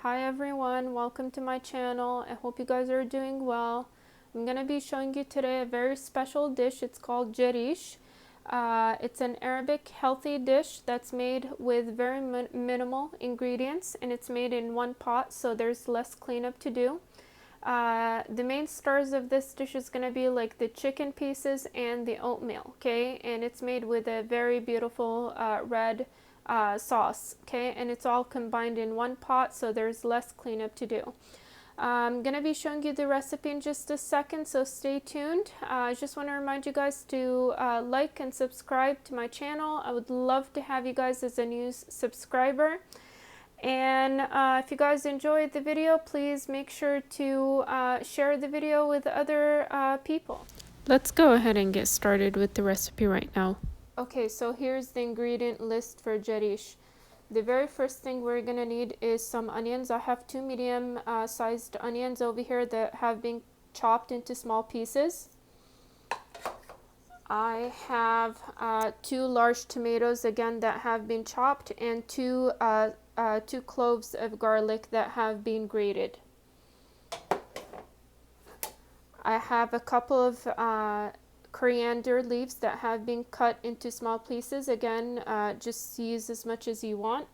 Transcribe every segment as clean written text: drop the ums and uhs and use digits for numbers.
Hi everyone, welcome to my channel. I hope you guys are doing well. I'm going to be showing you today a very special dish. It's called Jareesh. It's an Arabic healthy dish that's made with very minimal ingredients, and it's made in one pot, so there's less cleanup to do. The main stars of this dish is going to be like the chicken pieces and the oatmeal, okay? And it's made with a very beautiful red sauce, okay? And it's all combined in one pot, so there's less cleanup to do. I'm going to be showing you the recipe in just a second, so stay tuned. I just want to remind you guys to like and subscribe to my channel. I would love to have you guys as a new subscriber. And if you guys enjoyed the video, please make sure to share the video with other people. Let's go ahead and get started with the recipe right now. Okay, so here's the ingredient list for Jareesh. The very first thing we're gonna need is some onions. I have two medium sized onions over here that have been chopped into small pieces. I have two large tomatoes again that have been chopped, and two cloves of garlic that have been grated. I have a couple of coriander leaves that have been cut into small pieces. Again, just use as much as you want.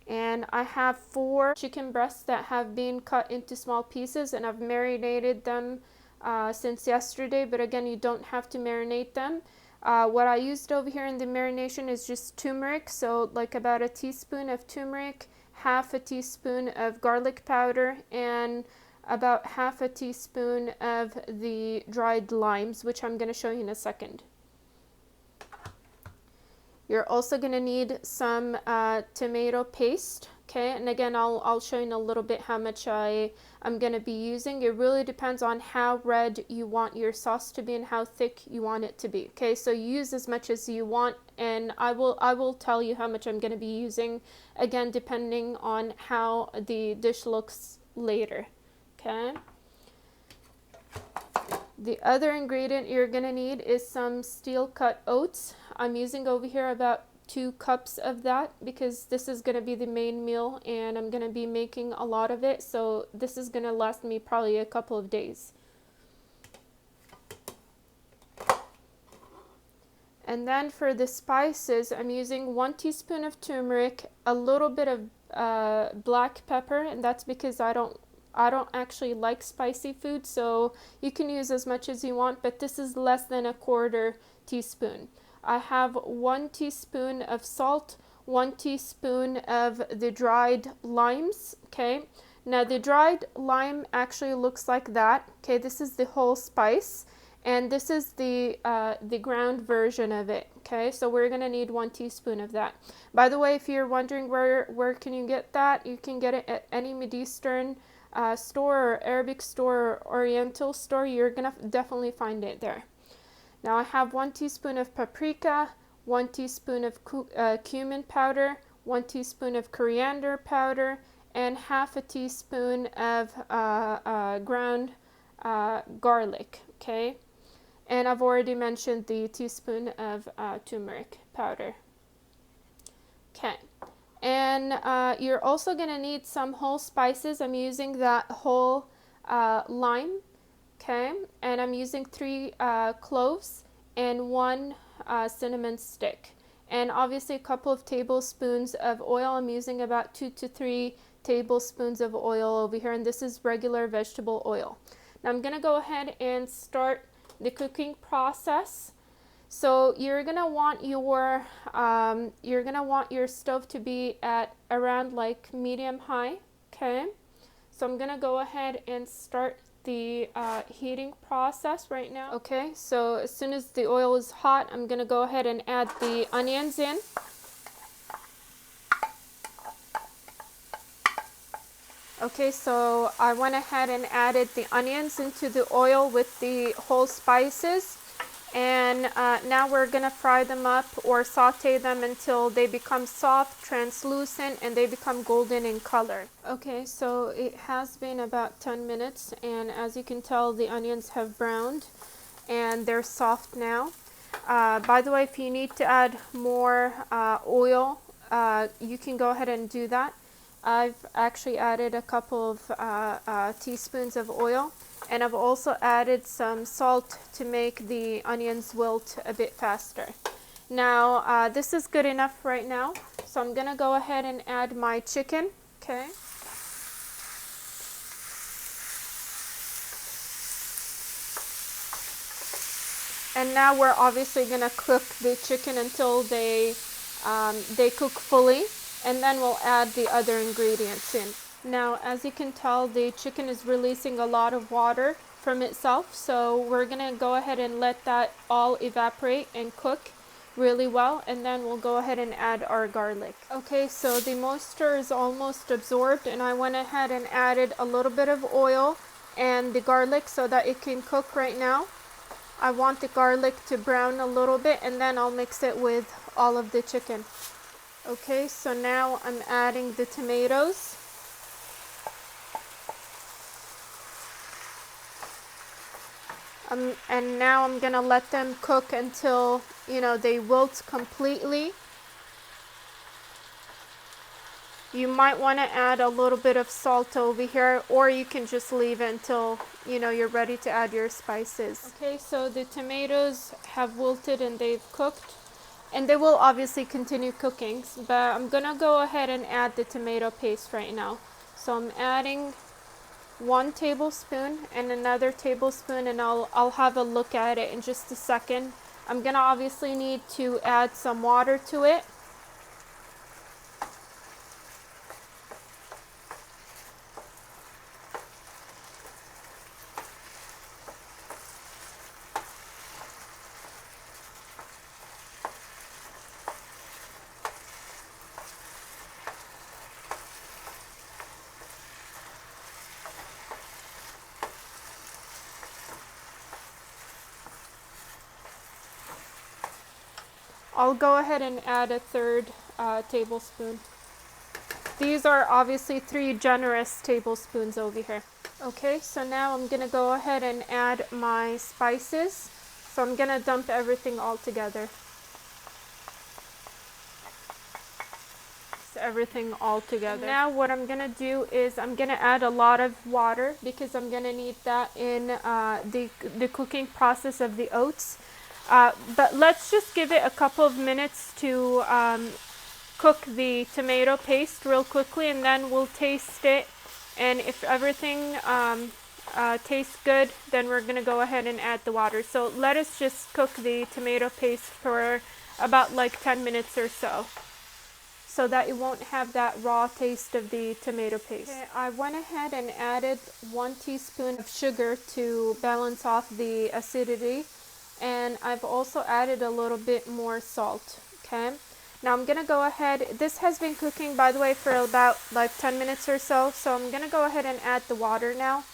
And I have 4 chicken breasts that have been cut into small pieces, and I've marinated them since yesterday, but again, you don't have to marinate them. What I used over here in the marination is just turmeric, so like about a teaspoon of turmeric, half a teaspoon of garlic powder, and about half a teaspoon of the dried limes, which I'm going to show you in a second. You're also going to need some tomato paste, okay? And again, I'll show you in a little bit how much I'm going to be using. It really depends on how red you want your sauce to be and how thick you want it to be, okay? So use as much as you want, and I will tell you how much I'm going to be using, again, depending on how the dish looks later, okay? The other ingredient you're going to need is some steel cut oats. I'm using over here about 2 cups of that because this is going to be the main meal and I'm going to be making a lot of it, so this is going to last me probably a couple of days. And then for the spices, I'm using 1 teaspoon of turmeric, a little bit of black pepper, and that's because I don't actually like spicy food, so you can use as much as you want, but this is less than a 1/4 teaspoon. I have 1 teaspoon of salt, 1 teaspoon of the dried limes, okay? Now the dried lime actually looks like that, okay? This is the whole spice, and this is the ground version of it, okay? So we're gonna need 1 teaspoon of that. By the way, if you're wondering where can you get that, you can get it at any Mideastern store or Arabic store or Oriental store. You're gonna definitely find it there. Now I have 1 teaspoon of paprika, 1 teaspoon of cumin powder, 1 teaspoon of coriander powder, and half a teaspoon of ground garlic, okay? And I've already mentioned the teaspoon of turmeric powder. Okay. And you're also going to need some whole spices. I'm using that whole lime, okay? And I'm using 3 cloves and 1 cinnamon stick. And obviously a couple of tablespoons of oil. I'm using about 2 to 3 tablespoons of oil over here, and this is regular vegetable oil. Now I'm going to go ahead and start the cooking process. So you're gonna want your stove to be at around like medium high, okay? So I'm gonna go ahead and start the heating process right now. Okay, so as soon as the oil is hot, I'm gonna go ahead and add the onions in. Okay, so I went ahead and added the onions into the oil with the whole spices. And now we're going to fry them up or saute them until they become soft, translucent, and they become golden in color. Okay, so it has been about 10 minutes, and as you can tell, the onions have browned and they're soft now. By the way, if you need to add more oil you can go ahead and do that. I've actually added a couple of teaspoons of oil, and I've also added some salt to make the onions wilt a bit faster. Now, this is good enough right now, so I'm gonna go ahead and add my chicken, okay? And now we're obviously gonna cook the chicken until they cook fully, and then we'll add the other ingredients in. Now, as you can tell, the chicken is releasing a lot of water from itself, so we're gonna go ahead and let that all evaporate and cook really well, and then we'll go ahead and add our garlic. Okay, so the moisture is almost absorbed, and I went ahead and added a little bit of oil and the garlic so that it can cook right now. I want the garlic to brown a little bit, and then I'll mix it with all of the chicken. Okay, so now I'm adding the tomatoes. And now I'm gonna let them cook until, they wilt completely. You might want to add a little bit of salt over here, or you can just leave it until, you're ready to add your spices. Okay, so the tomatoes have wilted and they've cooked, and they will obviously continue cooking, but I'm gonna go ahead and add the tomato paste right now. So I'm adding 1 tablespoon and another tablespoon, and I'll have a look at it in just a second. I'm gonna obviously need to add some water to it. I'll go ahead and add a 1/3 tablespoon. These are obviously 3 generous tablespoons over here. Okay, so now I'm gonna go ahead and add my spices. So I'm gonna dump everything all together. Everything all together. Now what I'm gonna do is I'm gonna add a lot of water because I'm gonna need that in the cooking process of the oats. But let's just give it a couple of minutes to cook the tomato paste real quickly, and then we'll taste it, and if everything tastes good, then we're gonna go ahead and add the water. So let us just cook the tomato paste for about like 10 minutes or so that it won't have that raw taste of the tomato paste. Okay, I went ahead and added 1 teaspoon of sugar to balance off the acidity, and I've also added a little bit more salt. Okay, now I'm gonna go ahead, this has been cooking, by the way, for about like 10 minutes or so I'm gonna go ahead and add the water now.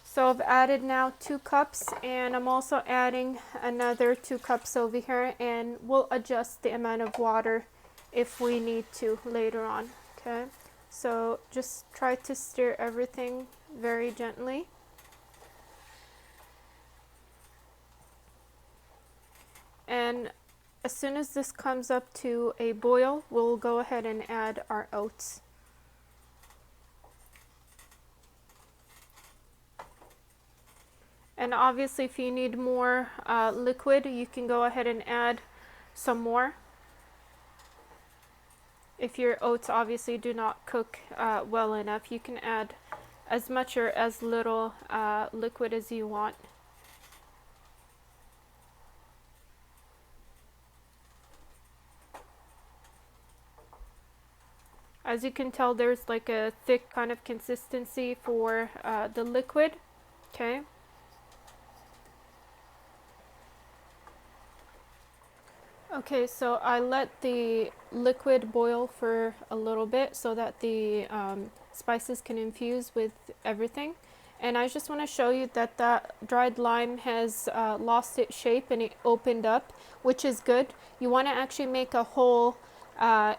So I've added now 2 cups, and I'm also adding another 2 cups over here, and we'll adjust the amount of water if we need to later on. Okay, so just try to stir everything very gently. And as soon as this comes up to a boil, we'll go ahead and add our oats. And obviously if you need more liquid, you can go ahead and add some more. If your oats obviously do not cook well enough, you can add as much or as little liquid as you want. As you can tell, there's like a thick kind of consistency for the liquid. Okay. Okay, so I let the liquid boil for a little bit so that the spices can infuse with everything. And I just want to show you that that dried lime has lost its shape and it opened up, which is good. You want to actually make a hole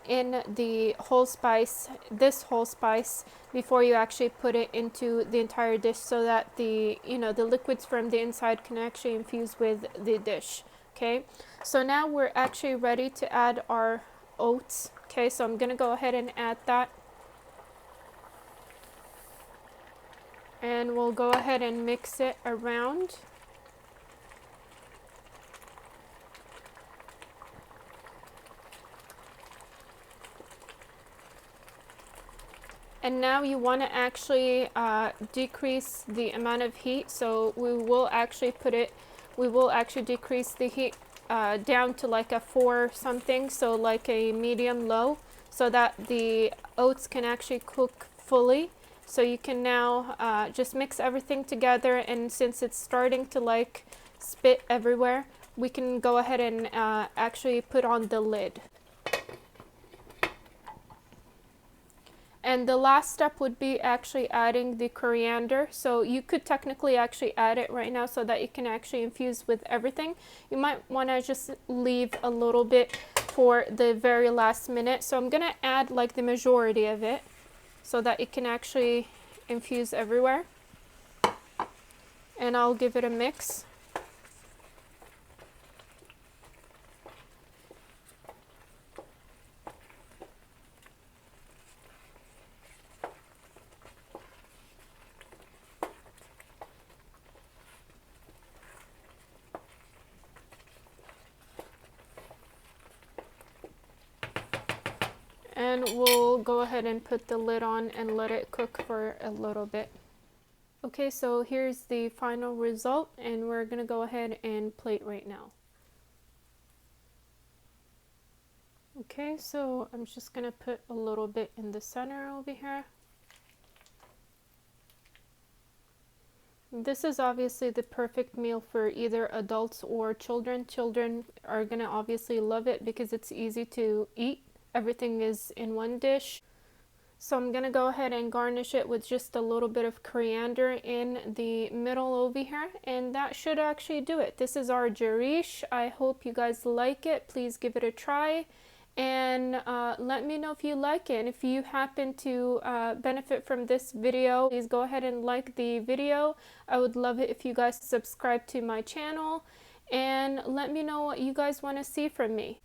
in the whole spice, this whole spice, before you actually put it into the entire dish, so that the the liquids from the inside can actually infuse with the dish. Okay, so now we're actually ready to add our oats. Okay, so I'm gonna go ahead and add that. And we'll go ahead and mix it around. And now you want to actually decrease the amount of heat. So we will actually decrease the heat down to like a 4 something, so like a medium low, so that the oats can actually cook fully. So you can now just mix everything together, and since it's starting to like spit everywhere, we can go ahead and actually put on the lid. And the last step would be actually adding the coriander. So you could technically actually add it right now so that you can actually infuse with everything. You might want to just leave a little bit for the very last minute. So I'm going to add like the majority of it so that it can actually infuse everywhere. And I'll give it a mix. And we'll go ahead and put the lid on and let it cook for a little bit. Okay, so here's the final result, and we're gonna go ahead and plate right now. Okay, so I'm just gonna put a little bit in the center over here. This is obviously the perfect meal for either adults or children. Children are gonna obviously love it because it's easy to eat. Everything is in one dish. So I'm gonna go ahead and garnish it with just a little bit of coriander in the middle over here, and that should actually do it. This is our Jareesh. I hope you guys like it. Please give it a try, and let me know if you like it. And if you happen to benefit from this video, please go ahead and like the video. I would love it if you guys subscribe to my channel, and let me know what you guys want to see from me.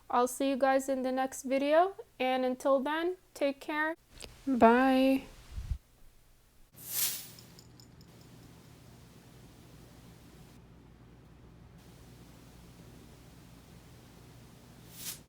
I'll see you guys in the next video, and until then, take care. Bye.